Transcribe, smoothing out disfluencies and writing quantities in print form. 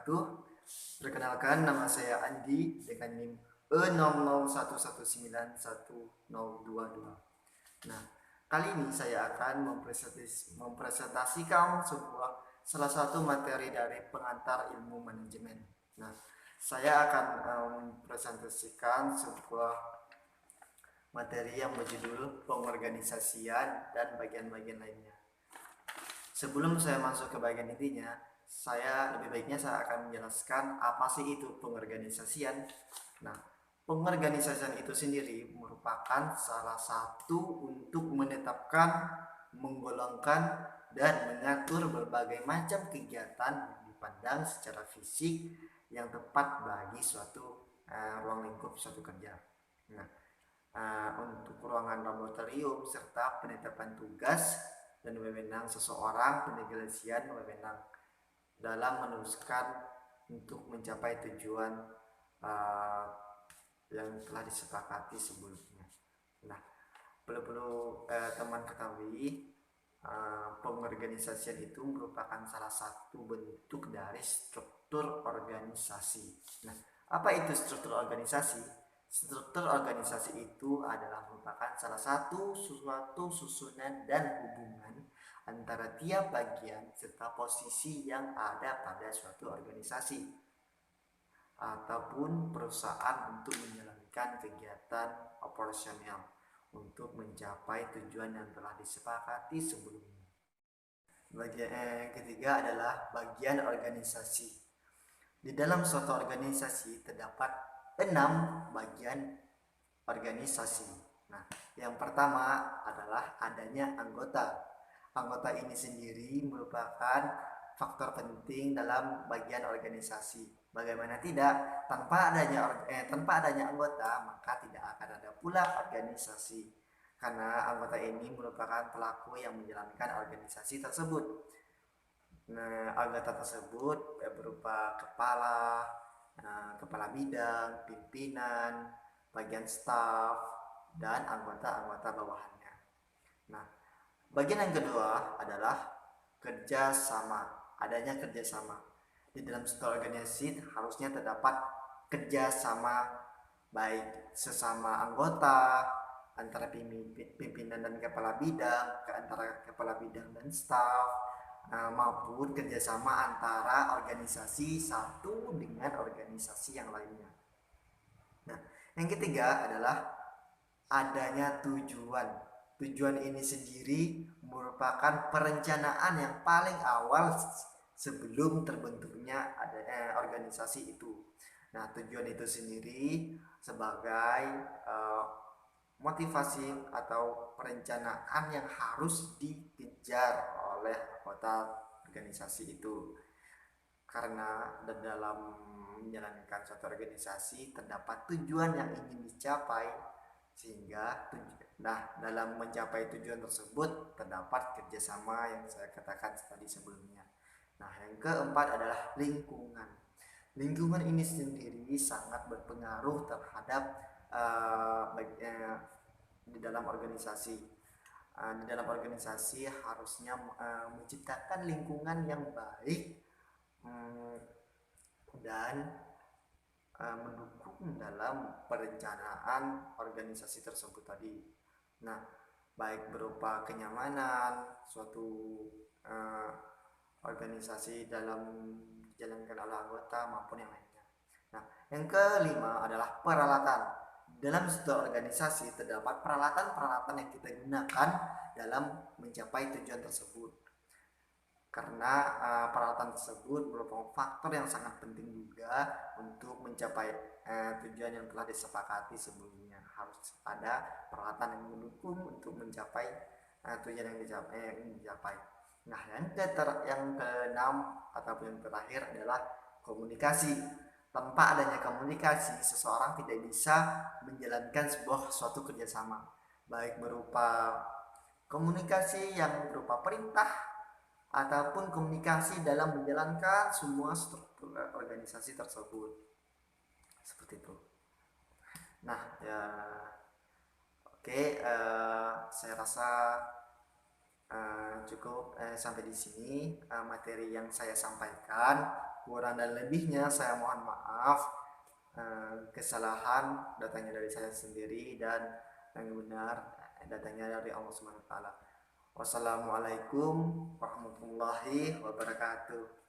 wabarakatuh. Perkenalkan, nama saya Andi dengan NIM E0011911022. Nah, kali ini saya akan mempresentasikan salah satu materi dari pengantar ilmu manajemen. Nah, saya akan mempresentasikan sebuah materi yang berjudul pengorganisasian dan bagian-bagian lainnya. Sebelum saya masuk ke bagian intinya, lebih baiknya saya akan menjelaskan apa sih itu pengorganisasian. Nah, pengorganisasian itu sendiri merupakan salah satu untuk menetapkan, menggolongkan, dan mengatur berbagai macam kegiatan yang dipandang secara fisik yang tepat bagi suatu ruang lingkup suatu kerja. Nah, untuk ruangan laboratorium serta penetapan tugas dan wewenang seseorang, pendelegasian wewenang dalam meneruskan untuk mencapai tujuan yang telah disepakati sebelumnya. Nah, perlu teman ketahui, pengorganisasian itu merupakan salah satu bentuk dari struktur organisasi. Nah, apa itu struktur organisasi? Struktur organisasi itu adalah merupakan salah satu suatu susunan dan hubungan antara tiap bagian serta posisi yang ada pada suatu organisasi ataupun perusahaan untuk menjalankan kegiatan operasional untuk mencapai tujuan yang telah disepakati sebelumnya. Bagian ketiga adalah bagian organisasi. Di dalam suatu organisasi terdapat 6 bagian organisasi. Nah, yang pertama adalah adanya anggota. Anggota ini sendiri merupakan faktor penting dalam bagian organisasi. Bagaimana tidak, tanpa adanya anggota maka tidak akan ada pula organisasi. Karena anggota ini merupakan pelaku yang menjalankan organisasi tersebut. Nah, anggota tersebut berupa kepala bidang, pimpinan, bagian staf, dan anggota-anggota bawahannya. Nah, bagian yang kedua adalah kerjasama. Adanya kerjasama. Di dalam suatu organisasi harusnya terdapat kerjasama baik sesama anggota, antara pimpinan dan kepala bidang, antara kepala bidang dan staf, maupun kerjasama antara organisasi satu dengan organisasi yang lainnya. Nah, yang ketiga adalah adanya tujuan. Tujuan ini sendiri merupakan perencanaan yang paling awal sebelum terbentuknya organisasi itu. Nah, tujuan itu sendiri sebagai motivasi atau perencanaan yang harus dikejar oleh anggota organisasi itu. Karena dalam menjalankan suatu organisasi terdapat tujuan yang ingin dicapai, sehingga dalam mencapai tujuan tersebut terdapat kerjasama yang saya katakan tadi sebelumnya. Nah, yang keempat adalah lingkungan. Lingkungan ini sendiri sangat berpengaruh terhadap di dalam organisasi. Di dalam organisasi harusnya menciptakan lingkungan yang baik dan mendukung dalam perencanaan organisasi tersebut tadi. Nah, baik berupa kenyamanan suatu organisasi dalam dijalankan oleh anggota maupun yang lainnya. Nah, yang kelima adalah peralatan. Dalam suatu organisasi terdapat peralatan-peralatan yang kita gunakan dalam mencapai tujuan tersebut. Karena peralatan tersebut merupakan faktor yang sangat penting juga untuk mencapai tujuan yang telah disepakati sebelumnya. Harus ada peralatan yang mendukung untuk mencapai tujuan yang dicapai. Nah, yang keenam ataupun yang terakhir adalah komunikasi. Tanpa adanya komunikasi, seseorang tidak bisa menjalankan suatu kerjasama, baik berupa komunikasi yang berupa perintah ataupun komunikasi dalam menjalankan semua struktur organisasi tersebut. Seperti itu. Nah, ya oke, saya rasa cukup sampai di sini materi yang saya sampaikan. Kurang dan lebihnya saya mohon maaf. Kesalahan datangnya dari saya sendiri dan yang benar datangnya dari Allah Subhanahu wa taala. Wassalamualaikum warahmatullahi wabarakatuh.